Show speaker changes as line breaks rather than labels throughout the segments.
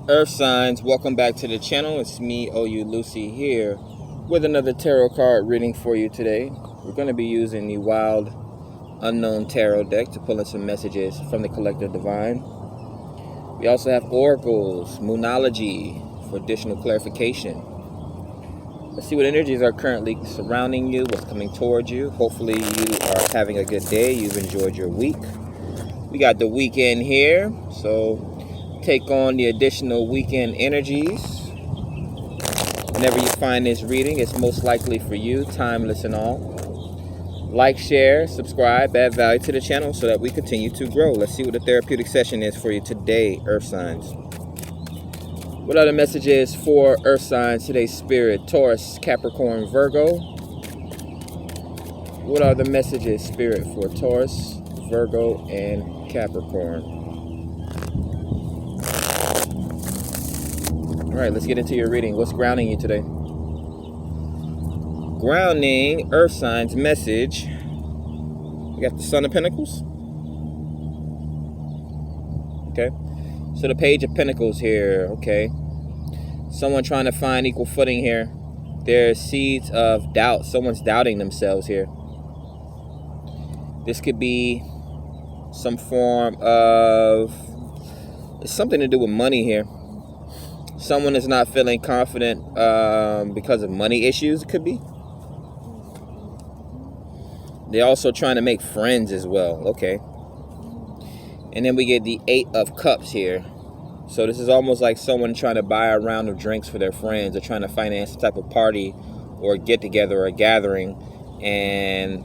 Earth signs, welcome back to the channel. It's me, OU Lucy, here with another tarot card reading for you today. We're going to be using the Wild Unknown Tarot deck to pull in some messages from the Collective Divine. We also have oracles, moonology for additional clarification. Let's see what energies are currently surrounding you, what's coming towards you. Hopefully you are having a good day. You've enjoyed your week. We got the weekend here, so take on the additional weekend energies. Whenever you find this reading, it's most likely for you, timeless and all. Like, share, subscribe, add value to the channel so that we continue to grow. Let's see what the therapeutic session is for you today, Earth signs. What are the messages for Earth signs today, Spirit? Taurus, Capricorn, Virgo. What are the messages, Spirit, for Taurus, Virgo, and Capricorn? All right, let's get into your reading. What's grounding you today? Grounding, Earth signs, message. We got the Son of Pentacles. Okay. So the Page of Pentacles here. Okay. Someone trying to find equal footing here. There's seeds of doubt. Someone's doubting themselves here. This could be some form of... It's something to do with money here. Someone is not feeling confident because of money issues, it could be. They're also trying to make friends as well. Okay. And then we get the 8 of Cups here. So this is almost like someone trying to buy a round of drinks for their friends, or trying to finance a type of party or get together or a gathering, and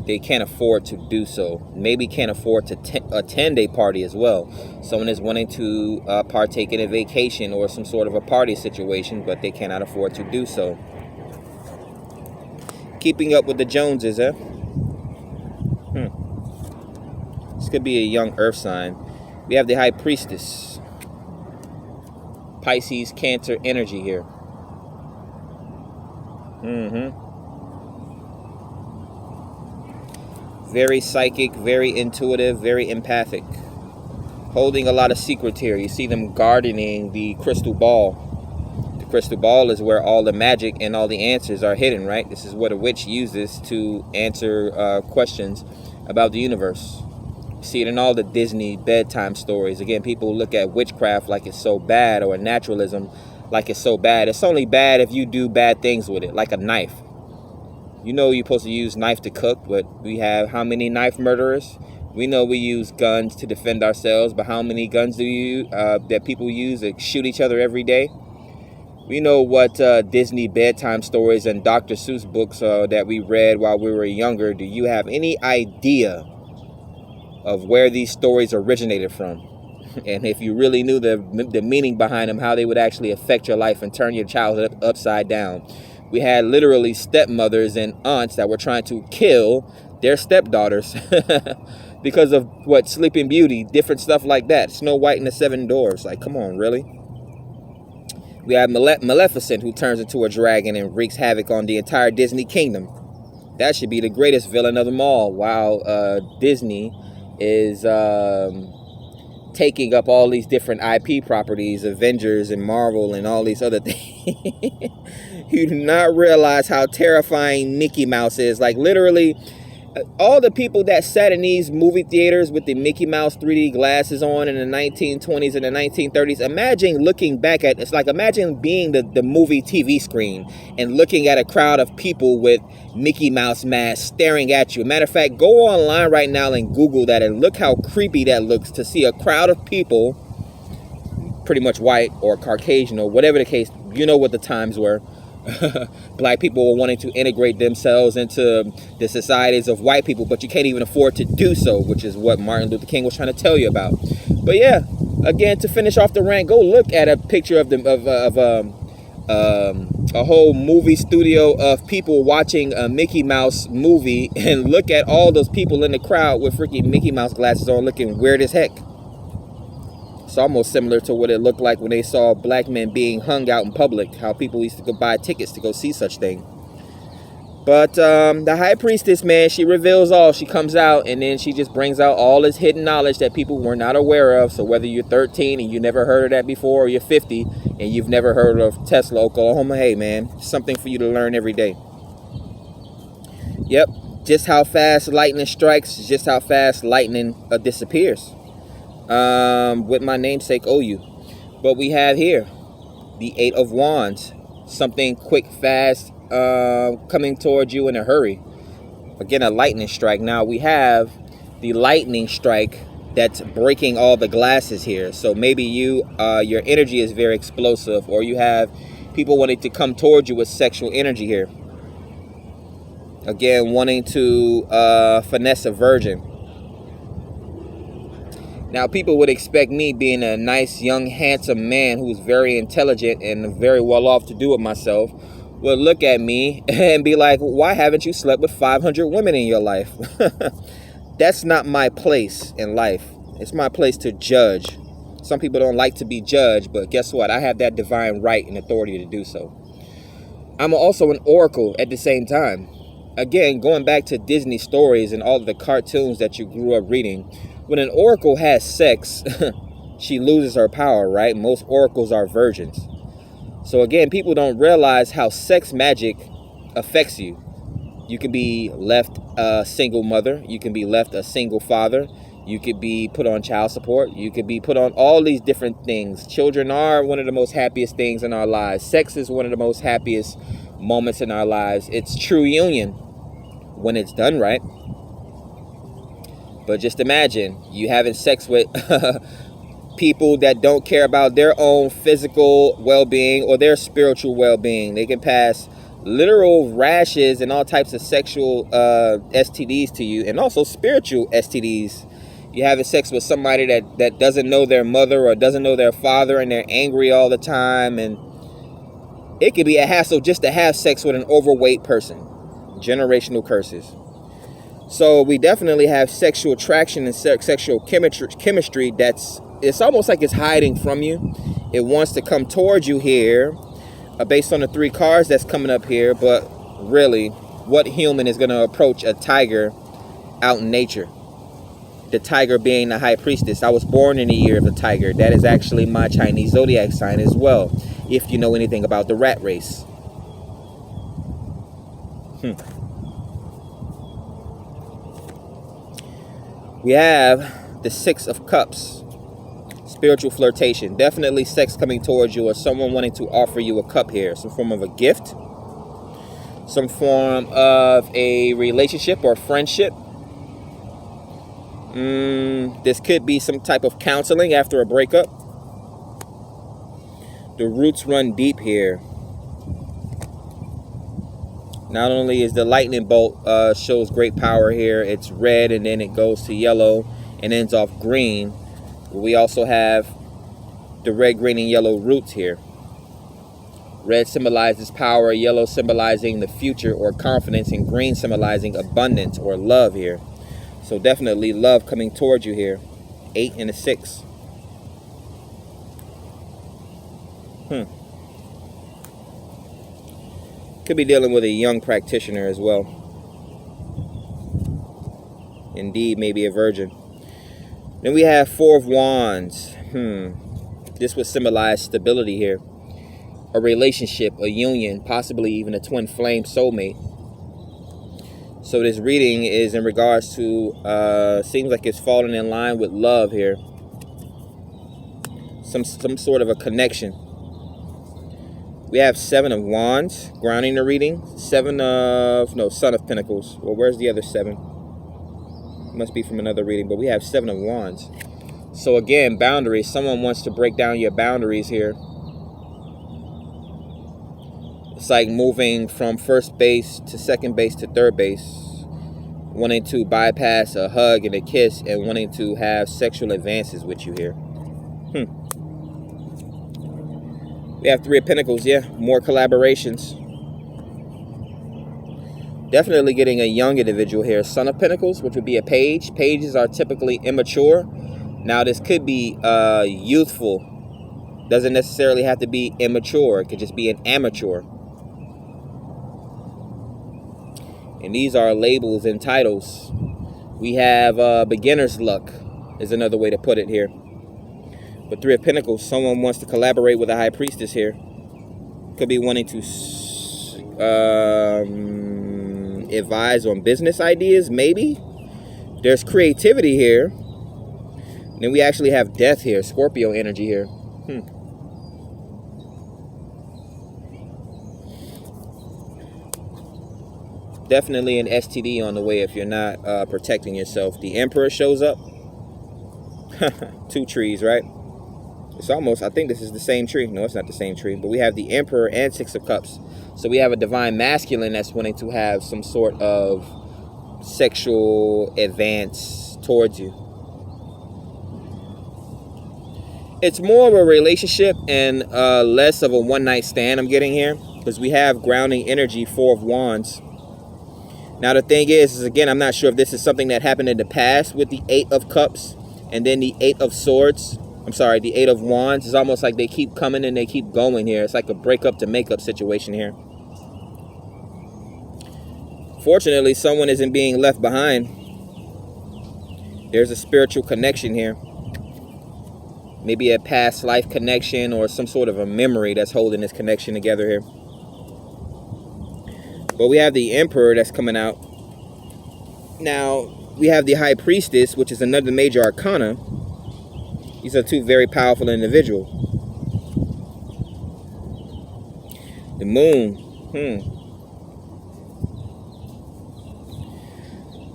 they can't afford to do so. Maybe can't afford to attend a party as well. Someone is wanting to partake in a vacation or some sort of a party situation, but they cannot afford to do so. Keeping up with the Joneses, eh? This could be a young Earth sign. We have the High Priestess. Pisces, Cancer energy here. Very psychic, very intuitive, very empathic. Holding a lot of secrets here. You see them gardening the crystal ball. The crystal ball is where all the magic and all the answers are hidden, right? This is what a witch uses to answer questions about the universe. You see it in all the Disney bedtime stories. Again, people look at witchcraft like it's so bad, or naturalism like it's so bad. It's only bad if you do bad things with it, like a knife. You know you're supposed to use knife to cook, but we have how many knife murderers? We know we use guns to defend ourselves, but how many guns do you that people use to shoot each other every day? We know what Disney bedtime stories and Dr. Seuss books that we read while we were younger. Do you have any idea of where these stories originated from? And if you really knew the meaning behind them, how they would actually affect your life and turn your childhood upside down. We had literally stepmothers and aunts that were trying to kill their stepdaughters because of what, Sleeping Beauty, different stuff like that. Snow White and the 7 Dwarfs. Like, come on, really? We have Maleficent, who turns into a dragon and wreaks havoc on the entire Disney kingdom. That should be the greatest villain of them all, while Disney is taking up all these different IP properties, Avengers and Marvel and all these other things. You do not realize how terrifying Mickey Mouse is. Like, literally, all the people that sat in these movie theaters with the Mickey Mouse 3D glasses on in the 1920s and the 1930s, imagine looking back at it's like, imagine being the movie TV screen and looking at a crowd of people with Mickey Mouse masks staring at you. Matter of fact, go online right now and Google that and look how creepy that looks, to see a crowd of people, pretty much white or Caucasian or whatever the case. You know what the times were. Black people were wanting to integrate themselves into the societies of white people, but you can't even afford to do so, which is what Martin Luther King was trying to tell you about. But yeah, again, to finish off the rant, go look at a picture of a whole movie studio of people watching a Mickey Mouse movie, and look at all those people in the crowd with freaking Mickey Mouse glasses on, looking weird as heck. It's almost similar to what it looked like when they saw black men being hung out in public, how people used to go buy tickets to go see such thing. But the high priestess, man, she reveals all. She comes out and then she just brings out all this hidden knowledge that people were not aware of. So whether you're 13 and you never heard of that before, or you're 50 and you've never heard of Tesla, Oklahoma, hey, man, something for you to learn every day. Yep, just how fast lightning strikes, just how fast lightning disappears. With my namesake OU. But we have here the Eight of Wands, something quick, fast, coming towards you in a hurry. Again, a lightning strike. Now we have the lightning strike that's breaking all the glasses here. So maybe your energy is very explosive, or you have people wanting to come towards you with sexual energy here. Again, wanting to finesse a virgin. Now, people would expect me, being a nice, young, handsome man who's very intelligent and very well off to do it myself, would look at me and be like, why haven't you slept with 500 women in your life? That's not my place in life. It's my place to judge. Some people don't like to be judged, but guess what? I have that divine right and authority to do so. I'm also an oracle at the same time. Again, going back to Disney stories and all of the cartoons that you grew up reading, when an oracle has sex, she loses her power, right? Most oracles are virgins. So again, people don't realize how sex magic affects you. You can be left a single mother. You can be left a single father. You could be put on child support. You could be put on all these different things. Children are one of the most happiest things in our lives. Sex is one of the most happiest moments in our lives. It's true union when it's done right. But just imagine you having sex with people that don't care about their own physical well-being or their spiritual well-being. They can pass literal rashes and all types of sexual STDs to you, and also spiritual STDs. You're having sex with somebody that doesn't know their mother or doesn't know their father, and they're angry all the time, and it could be a hassle just to have sex with an overweight person. Generational curses. So we definitely have sexual attraction and sexual chemistry it's almost like it's hiding from you. It wants to come towards you here based on the 3 cards that's coming up here. But really, what human is going to approach a tiger out in nature? The tiger being the high priestess. I was born in the year of the tiger. That is actually my Chinese zodiac sign as well, if you know anything about the rat race. We have the 6 of Cups. Spiritual flirtation. Definitely sex coming towards you, or someone wanting to offer you a cup here. Some form of a gift. Some form of a relationship or friendship. This could be some type of counseling after a breakup. The roots run deep here. Not only is the lightning bolt shows great power here, it's red and then it goes to yellow and ends off green. We also have the red, green, and yellow roots here. Red symbolizes power, yellow symbolizing the future or confidence, and green symbolizing abundance or love here. So definitely love coming towards you here. 8 and a 6. Could be dealing with a young practitioner as well. Indeed, maybe a virgin. Then we have 4 of Wands. This would symbolize stability here. A relationship, a union, possibly even a twin flame soulmate. So this reading is in regards to, seems like it's falling in line with love here. Some sort of a connection. We have 7 of Wands, grounding the reading. Son of Pentacles. Well, where's the other 7? Must be from another reading, but we have 7 of Wands. So again, boundaries. Someone wants to break down your boundaries here. It's like moving from first base to second base to third base. Wanting to bypass a hug and a kiss and wanting to have sexual advances with you here. We have 3 of Pentacles, yeah. More collaborations. Definitely getting a young individual here. Son of Pentacles, which would be a page. Pages are typically immature. Now, this could be youthful. Doesn't necessarily have to be immature. It could just be an amateur. And these are labels and titles. We have beginner's luck is another way to put it here. But Three of Pentacles, someone wants to collaborate with a High Priestess here. Could be wanting to advise on business ideas, maybe. There's creativity here. And then we actually have death here, Scorpio energy here. Definitely an STD on the way if you're not protecting yourself. The Emperor shows up. 2 trees, right? It's almost, I think this is the same tree. No, it's not the same tree. But we have the Emperor and 6 of Cups. So we have a divine masculine that's wanting to have some sort of sexual advance towards you. It's more of a relationship and less of a one-night stand I'm getting here. Because we have grounding energy, 4 of Wands. Now the thing is again, I'm not sure if this is something that happened in the past with the 8 of Cups and then the 8 of Swords. I'm sorry, the 8 of Wands. It's almost like they keep coming and they keep going here. It's like a breakup to makeup situation here. Fortunately, someone isn't being left behind. There's a spiritual connection here. Maybe a past life connection or some sort of a memory that's holding this connection together here. But we have the Emperor that's coming out. Now, we have the High Priestess, which is another major arcana. These are 2 very powerful individuals. The Moon.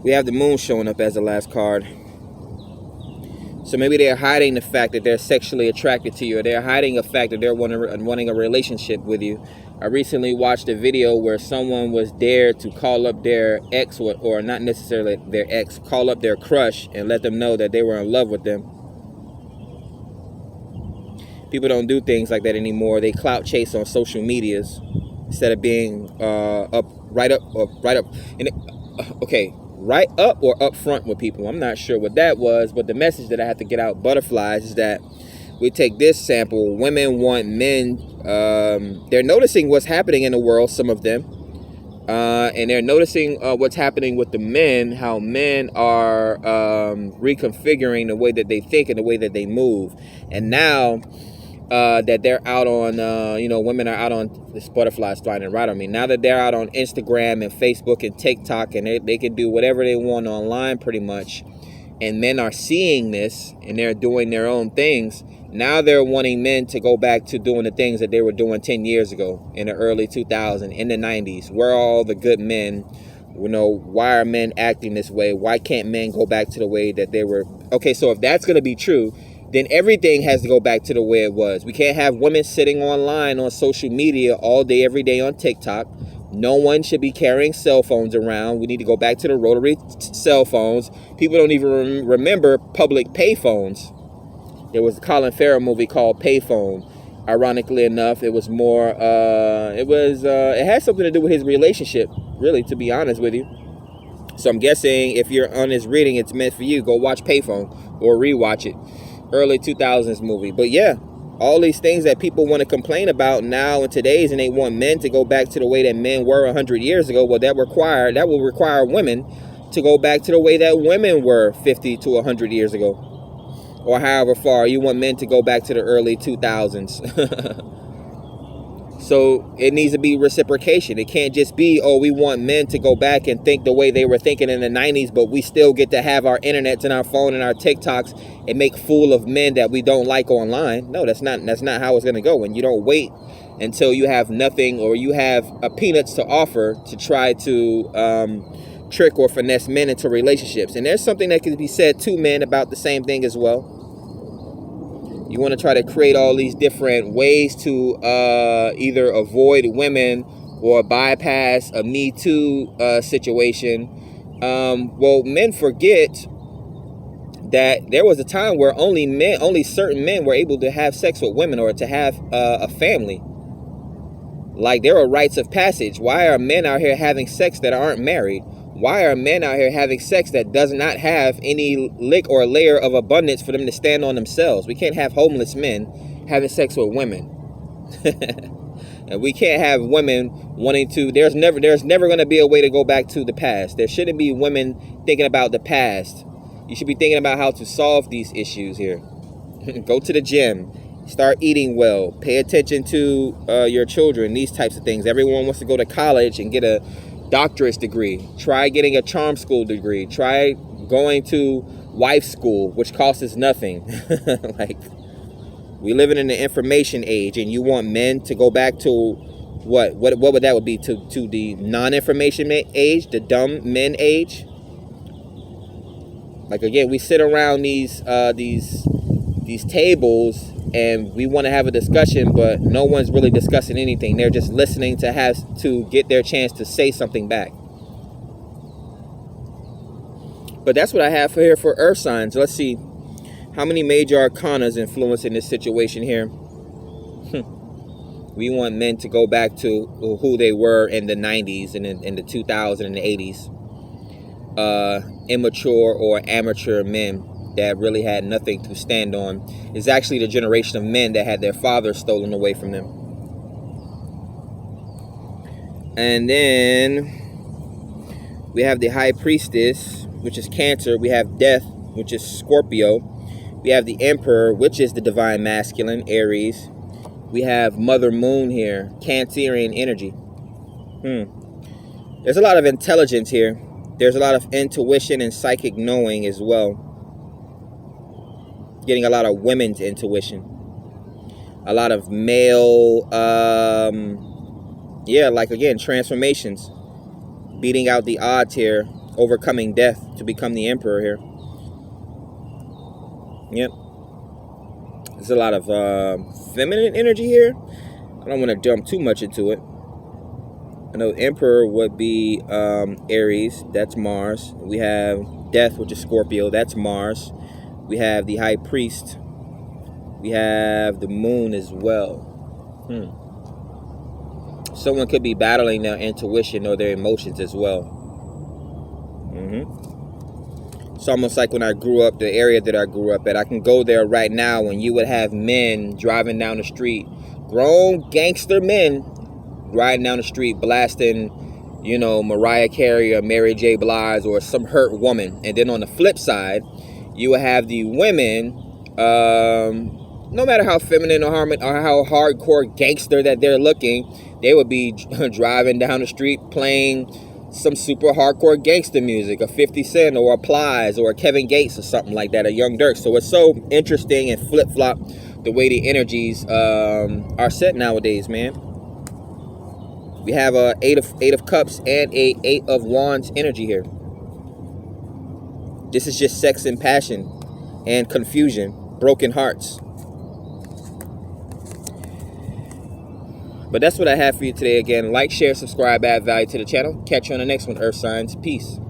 We have the Moon showing up as the last card. So maybe they're hiding the fact that they're sexually attracted to you, or they're hiding the fact that they're wanting a relationship with you. I recently watched a video where someone was dared to call up their ex, or not necessarily their ex, call up their crush and let them know that they were in love with them. People don't do things like that anymore. They clout chase on social medias instead of being right up front with people. I'm not sure what that was, but the message that I have to get out, butterflies, is that we take this sample. Women want men. They're noticing what's happening in the world, some of them. And they're noticing what's happening with the men, how men are reconfiguring the way that they think and the way that they move. And now that they're out on, women are out on, this butterfly's flying right on me. Now that they're out on Instagram and Facebook and TikTok, and they can do whatever they want online pretty much, and men are seeing this and they're doing their own things. Now they're wanting men to go back to doing the things that they were doing 10 years ago, in the early 2000s, in the 90s. Where are all the good men? Why are men acting this way? Why can't men go back to the way that they were? Okay, so if that's going to be true, then everything has to go back to the way it was. We can't have women sitting online on social media all day, every day on TikTok. No one should be carrying cell phones around. We need to go back to the rotary cell phones. People don't even remember public pay phones. There was a Colin Farrell movie called Payphone. Ironically enough, it was more, it had something to do with his relationship, really, to be honest with you. So I'm guessing if you're on this reading, it's meant for you. Go watch Payphone or rewatch it. Early 2000s movie. But yeah, all these things that people want to complain about now in today's, and they want men to go back to the way that men were 100 years ago. Well, that will require women to go back to the way that women were 50 to 100 years ago. Or however far. You want men to go back to the early 2000s. So it needs to be reciprocation. It can't just be, oh, we want men to go back and think the way they were thinking in the 90s, but we still get to have our internets and our phone and our TikToks and make fool of men that we don't like online. No, that's not how it's going to go. And you don't wait until you have nothing, or you have peanuts to offer, to try to trick or finesse men into relationships. And there's something that can be said to men about the same thing as well. You want to try to create all these different ways to either avoid women or bypass a Me Too situation. Well, men forget that there was a time where only certain men were able to have sex with women, or to have a family. Like, there are rites of passage. Why are men out here having sex that aren't married? Why are men out here having sex that does not have any lick or layer of abundance for them to stand on themselves? We can't have homeless men having sex with women. And we can't have women wanting to, there's never going to be a way to go back to the past. There shouldn't be women thinking about the past. You should be thinking about how to solve these issues here. Go to the gym, start eating well, pay attention to your children, these types of things. Everyone wants to go to college and get a doctorate degree. Try getting a charm school degree. Try going to wife school, which costs us nothing. Like, we living in the information age, and you want men to go back to what would that would be, to the non-information age, the dumb men age? Like, again, we sit around these tables and we want to have a discussion, but no one's really discussing anything. They're just listening to get their chance to say something back. But that's what I have here for earth signs. Let's see how many major arcanas influence in this situation here. We want men to go back to who they were in the 90s and in the 2000s and the 80s. Immature or amateur men that really had nothing to stand on is actually the generation of men that had their fathers stolen away from them. And then we have the High Priestess, which is Cancer. We have Death, which is Scorpio. We have the Emperor, which is the Divine Masculine, Aries. We have Mother Moon here, Cancerian energy. There's a lot of intelligence here. There's a lot of intuition and psychic knowing as well. Getting a lot of women's intuition. A lot of male, like, again, transformations. Beating out the odds here. Overcoming death to become the Emperor here. Yep. There's a lot of feminine energy here. I don't want to jump too much into it. I know Emperor would be Aries. That's Mars. We have Death, which is Scorpio. That's Mars. We have the High Priest. We have the Moon as well. Someone could be battling their intuition or their emotions as well. It's almost like when I grew up, the area that I grew up at. I can go there right now and you would have men driving down the street. Grown gangster men riding down the street blasting, Mariah Carey or Mary J. Blige or some hurt woman. And then on the flip side, you would have the women, no matter how feminine or how hardcore gangster that they're looking, they would be driving down the street playing some super hardcore gangster music, a 50 Cent or a Plies or a Kevin Gates or something like that, a Young Dirk. So it's so interesting and flip-flop the way the energies are set nowadays, man. We have a eight of Cups and a 8 of Wands energy here. This is just sex and passion and confusion, broken hearts. But that's what I have for you today. Again, like, share, subscribe, add value to the channel. Catch you on the next one, Earth Signs. Peace.